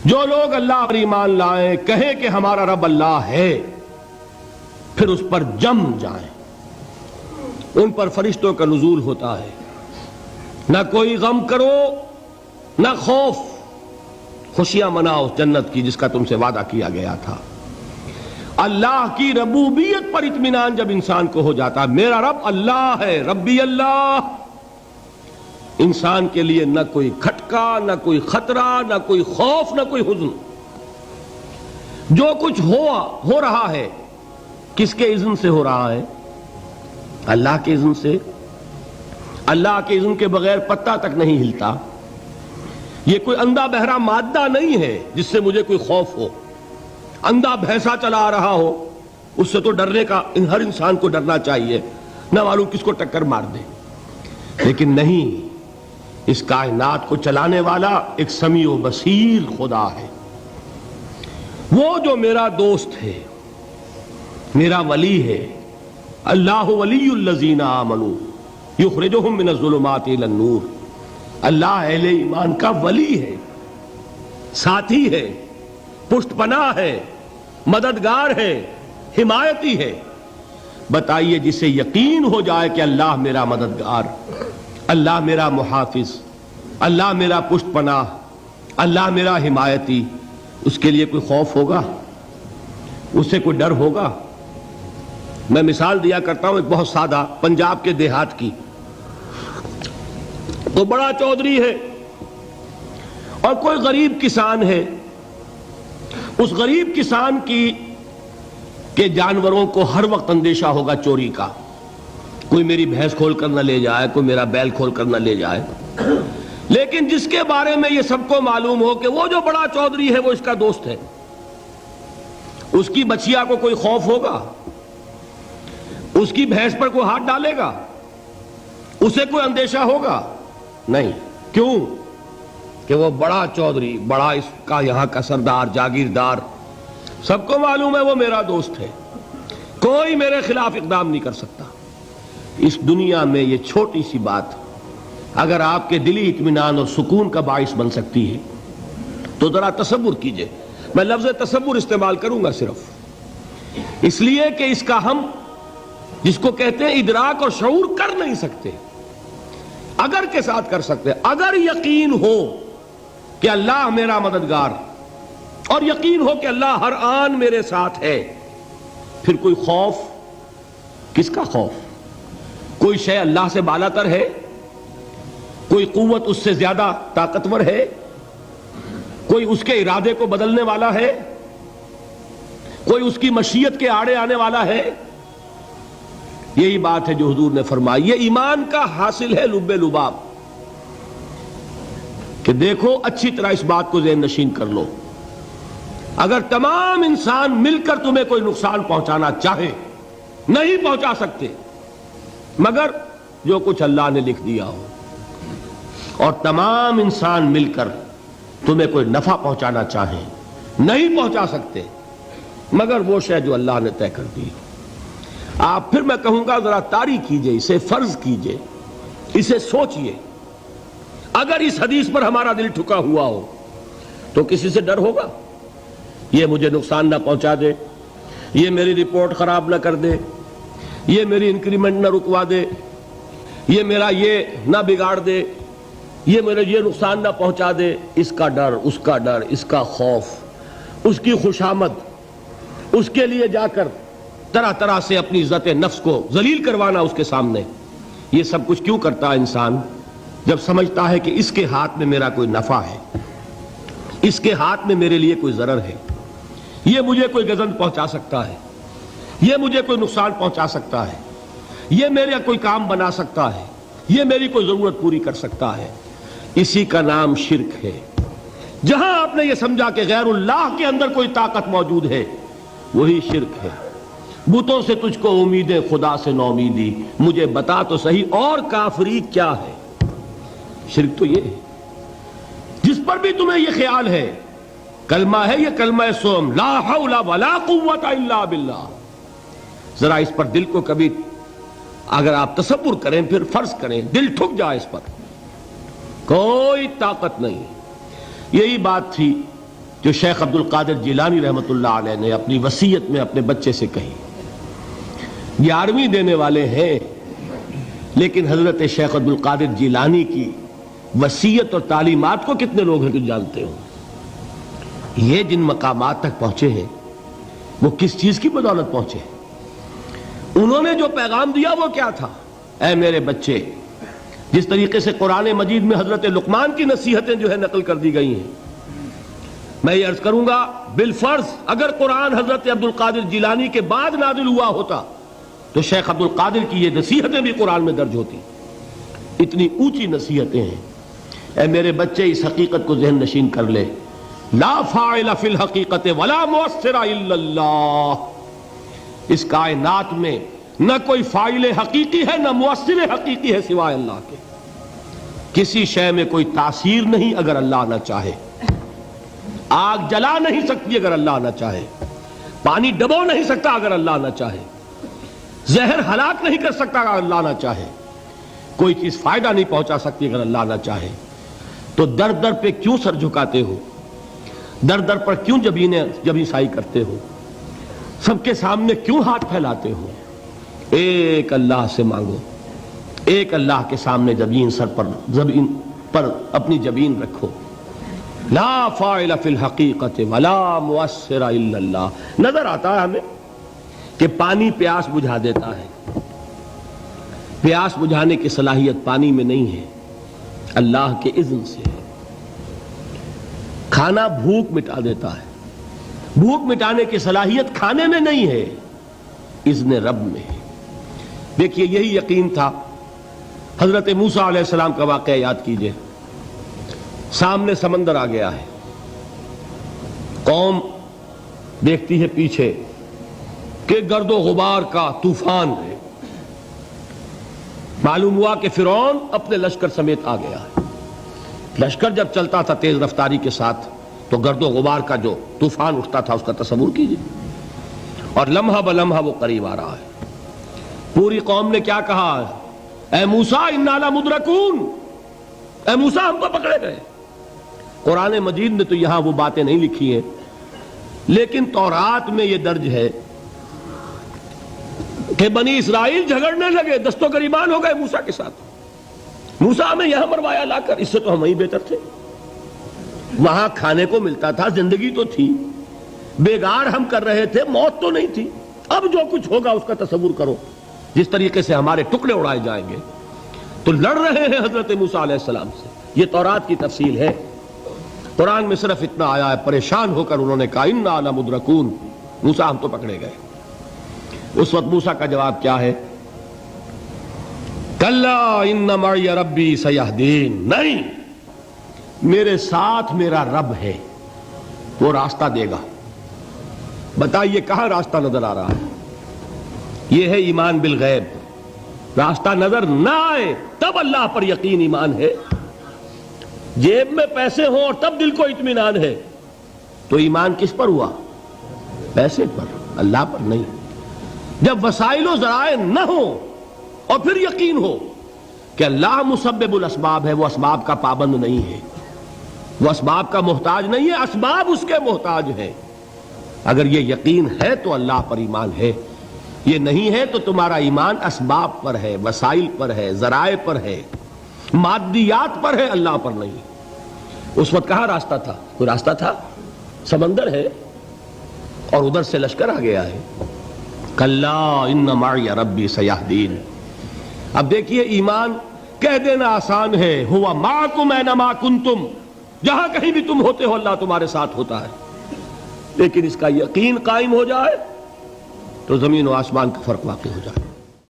جو لوگ اللہ پر ایمان لائیں، کہیں کہ ہمارا رب اللہ ہے، پھر اس پر جم جائیں، ان پر فرشتوں کا نزول ہوتا ہے، نہ کوئی غم کرو نہ خوف، خوشیاں مناؤ جنت کی جس کا تم سے وعدہ کیا گیا تھا۔ اللہ کی ربوبیت پر اطمینان جب انسان کو ہو جاتا ہے، میرا رب اللہ ہے، ربی اللہ، انسان کے لیے نہ کوئی کھٹکا، نہ کوئی خطرہ، نہ کوئی خوف، نہ کوئی حزن۔ جو کچھ ہو رہا ہے کس کے اذن سے ہو رہا ہے؟ اللہ کے اذن سے۔ اللہ کے اذن کے بغیر پتہ تک نہیں ہلتا۔ یہ کوئی اندھا بہرا مادہ نہیں ہے جس سے مجھے کوئی خوف ہو۔ اندھا بھینسا چلا آ رہا ہو اس سے تو ڈرنے کا ہر انسان کو ڈرنا چاہیے، نہ معلوم کس کو ٹکر مار دے، لیکن نہیں، اس کائنات کو چلانے والا ایک سمیع و بصیر خدا ہے۔ وہ جو میرا دوست ہے، میرا ولی ہے، اللہ ولی الذین آمنوا یخرجہم من الظلمات الی النور، اللہ اہل ایمان کا ولی ہے، ساتھی ہے، پشت پناہ ہے، مددگار ہے، حمایتی ہے۔ بتائیے جسے یقین ہو جائے کہ اللہ میرا مددگار، اللہ میرا محافظ، اللہ میرا پشت پناہ، اللہ میرا حمایتی، اس کے لیے کوئی خوف ہوگا؟ اس سے کوئی ڈر ہوگا؟ میں مثال دیا کرتا ہوں ایک بہت سادہ، پنجاب کے دیہات کی۔ تو بڑا چودھری ہے اور کوئی غریب کسان ہے، اس غریب کسان کے جانوروں کو ہر وقت اندیشہ ہوگا چوری کا، کوئی میری بھینس کھول کر نہ لے جائے، کوئی میرا بیل کھول کر نہ لے جائے۔ لیکن جس کے بارے میں یہ سب کو معلوم ہو کہ وہ جو بڑا چودھری ہے وہ اس کا دوست ہے، اس کی بچیا کو کوئی خوف ہوگا؟ اس کی بھینس پر کوئی ہاتھ ڈالے گا؟ اسے کوئی اندیشہ ہوگا؟ نہیں۔ کیوں؟ کہ وہ بڑا چودھری، بڑا اس کا یہاں کا سردار، جاگیردار، سب کو معلوم ہے وہ میرا دوست ہے، کوئی میرے خلاف اقدام نہیں کر سکتا۔ اس دنیا میں یہ چھوٹی سی بات اگر آپ کے دلی اطمینان اور سکون کا باعث بن سکتی ہے تو ذرا تصور کیجئے۔ میں لفظ تصور استعمال کروں گا صرف اس لیے کہ اس کا ہم جس کو کہتے ہیں ادراک اور شعور کر نہیں سکتے، اگر کے ساتھ کر سکتے۔ اگر یقین ہو کہ اللہ میرا مددگار اور یقین ہو کہ اللہ ہر آن میرے ساتھ ہے، پھر کوئی خوف، کس کا خوف؟ کوئی شے اللہ سے بالا تر ہے؟ کوئی قوت اس سے زیادہ طاقتور ہے؟ کوئی اس کے ارادے کو بدلنے والا ہے؟ کوئی اس کی مشیت کے آڑے آنے والا ہے؟ یہی بات ہے جو حضور نے فرمائی۔ یہ ایمان کا حاصل ہے لب لباب، کہ دیکھو اچھی طرح اس بات کو ذہن نشین کر لو، اگر تمام انسان مل کر تمہیں کوئی نقصان پہنچانا چاہے نہیں پہنچا سکتے، مگر جو کچھ اللہ نے لکھ دیا ہو، اور تمام انسان مل کر تمہیں کوئی نفع پہنچانا چاہیں نہیں پہنچا سکتے، مگر وہ شے جو اللہ نے طے کر دی ہو۔ آپ پھر میں کہوں گا ذرا طاری کیجئے، اسے فرض کیجئے، اسے سوچئے۔ اگر اس حدیث پر ہمارا دل ٹھکا ہوا ہو تو کسی سے ڈر ہوگا؟ یہ مجھے نقصان نہ پہنچا دے، یہ میری رپورٹ خراب نہ کر دے، یہ میری انکریمنٹ نہ رکوا دے، یہ میرا یہ نہ بگاڑ دے، یہ میرے یہ نقصان نہ پہنچا دے۔ اس کا ڈر، اس کا ڈر، اس کا خوف، اس کی خوشامد، اس کے لیے جا کر طرح طرح سے اپنی عزت نفس کو ذلیل کروانا اس کے سامنے، یہ سب کچھ کیوں کرتا ہے انسان؟ جب سمجھتا ہے کہ اس کے ہاتھ میں میرا کوئی نفع ہے، اس کے ہاتھ میں میرے لیے کوئی ضرر ہے، یہ مجھے کوئی گزند پہنچا سکتا ہے، یہ مجھے کوئی نقصان پہنچا سکتا ہے، یہ میرا کوئی کام بنا سکتا ہے، یہ میری کوئی ضرورت پوری کر سکتا ہے، اسی کا نام شرک ہے۔ جہاں آپ نے یہ سمجھا کہ غیر اللہ کے اندر کوئی طاقت موجود ہے، وہی شرک ہے۔ بتوں سے تجھ کو امیدیں، خدا سے نومیدی، مجھے بتا تو صحیح اور کافری کیا ہے؟ شرک تو یہ ہے۔ جس پر بھی تمہیں یہ خیال ہے، کلمہ ہے یہ کلمہ سوم، لا حول ولا قوت الا باللہ، ذرا اس پر دل کو کبھی اگر آپ تصور کریں، پھر فرض کریں، دل ٹھک جائے اس پر، کوئی طاقت نہیں۔ یہی بات تھی جو شیخ عبد القادر جیلانی رحمۃ اللہ علیہ نے اپنی وصیت میں اپنے بچے سے کہی. 11ویں دینے والے ہیں، لیکن حضرت شیخ عبد القادر جیلانی کی وصیت اور تعلیمات کو کتنے لوگ ہیں کہ جانتے ہو؟ یہ جن مقامات تک پہنچے ہیں وہ کس چیز کی بدولت پہنچے ہیں؟ انہوں نے جو پیغام دیا وہ کیا تھا؟ اے میرے بچے، جس طریقے سے قرآن مجید میں حضرت لقمان کی نصیحتیں جو ہے نقل کر دی گئی ہیں، میں یہ عرض کروں گا بالفرض اگر قرآن حضرت عبد القادر جیلانی کے بعد نازل ہوا ہوتا تو شیخ عبد القادر کی یہ نصیحتیں بھی قرآن میں درج ہوتی. اتنی اونچی نصیحتیں ہیں. اے میرے بچے، اس حقیقت کو ذہن نشین کر لے، لا فاعل فی الحقیقت ولا مؤثر الا اللہ. اس کائنات میں نہ کوئی فاعل حقیقی ہے نہ مؤثر حقیقی ہے سوائے اللہ کے. کسی شے میں کوئی تاثیر نہیں اگر اللہ نہ چاہے. آگ جلا نہیں سکتی اگر اللہ نہ چاہے. پانی ڈبو نہیں سکتا اگر اللہ نہ چاہے. زہر ہلاک نہیں کر سکتا اگر اللہ نہ چاہے. کوئی چیز فائدہ نہیں پہنچا سکتی اگر اللہ نہ چاہے. تو در در پہ کیوں سر جھکاتے ہو؟ در در پر کیوں جبیں سائی کرتے ہو؟ سب کے سامنے کیوں ہاتھ پھیلاتے ہو؟ ایک اللہ سے مانگو. ایک اللہ کے سامنے زمین پر اپنی جبین رکھو. لا فاعل فی الحقیقت ولا مؤثر الا اللہ. نظر آتا ہے ہمیں کہ پانی پیاس بجھا دیتا ہے. پیاس بجھانے کی صلاحیت پانی میں نہیں ہے، اللہ کے اذن سے ہے. کھانا بھوک مٹا دیتا ہے. بھوک مٹانے کی صلاحیت کھانے میں نہیں ہے، اذن رب میں ہے. دیکھیے یہی یقین تھا. حضرت موسیٰ علیہ السلام کا واقعہ یاد کیجئے. سامنے سمندر آ گیا ہے. قوم دیکھتی ہے پیچھے کہ گرد و غبار کا طوفان ہے. معلوم ہوا کہ فرعون اپنے لشکر سمیت آ گیا ہے. لشکر جب چلتا تھا تیز رفتاری کے ساتھ تو گرد و غبار کا جو طوفان اٹھتا تھا اس کا تصور کیجئے. اور لمحہ بلمحہ وہ قریب آ رہا ہے. پوری قوم نے کیا کہا؟ اے موسیٰ انا لمدرکون. اے موسیٰ ہم کو پکڑے گئے. قرآن مجید نے تو یہاں وہ باتیں نہیں لکھی ہیں، لیکن تورات میں یہ درج ہے کہ بنی اسرائیل جھگڑنے لگے، دست و گریبان ہو گئے موسیٰ کے ساتھ. موسیٰ ہمیں یہاں مروایا لا کر، اس سے تو ہم ہی بہتر تھے. وہاں کھانے کو ملتا تھا، زندگی تو تھی. بیگار ہم کر رہے تھے، موت تو نہیں تھی. اب جو کچھ ہوگا اس کا تصور کرو. جس طریقے سے ہمارے ٹکڑے اڑائے جائیں گے. تو لڑ رہے ہیں حضرت موسیٰ علیہ السلام سے. یہ تورات کی تفصیل ہے. قرآن میں صرف اتنا آیا ہے، پریشان ہو کر انہوں نے کہا انا لمدرکون. موسیٰ ہم تو پکڑے گئے. اس وقت موسیٰ کا جواب کیا ہے؟ کلا ان معی ربی سیہدین. نہیں، میرے ساتھ میرا رب ہے، وہ راستہ دے گا. بتائیے کہاں راستہ نظر آ رہا ہے؟ یہ ہے ایمان بالغیب. راستہ نظر نہ آئے تب اللہ پر یقین ایمان ہے. جیب میں پیسے ہوں اور تب دل کو اطمینان ہے تو ایمان کس پر ہوا؟ پیسے پر، اللہ پر نہیں. جب وسائل و ذرائع نہ ہوں اور پھر یقین ہو کہ اللہ مسبب الاسباب ہے، وہ اسباب کا پابند نہیں ہے، وہ اسباب کا محتاج نہیں ہے، اسباب اس کے محتاج ہیں. اگر یہ یقین ہے تو اللہ پر ایمان ہے. یہ نہیں ہے تو تمہارا ایمان اسباب پر ہے، وسائل پر ہے، ذرائع پر ہے، مادیات پر ہے، اللہ پر نہیں. اس وقت کہاں راستہ تھا؟ کوئی راستہ تھا؟ سمندر ہے اور ادھر سے لشکر آ گیا ہے. کلا ان معی ربی سیہدین. اب دیکھیے ایمان کہہ دینا آسان ہے، ہوا معکم اینما کنتم. جہاں کہیں بھی تم ہوتے ہو اللہ تمہارے ساتھ ہوتا ہے. لیکن اس کا یقین قائم ہو جائے تو زمین و آسمان کا فرق واقع ہو جائے.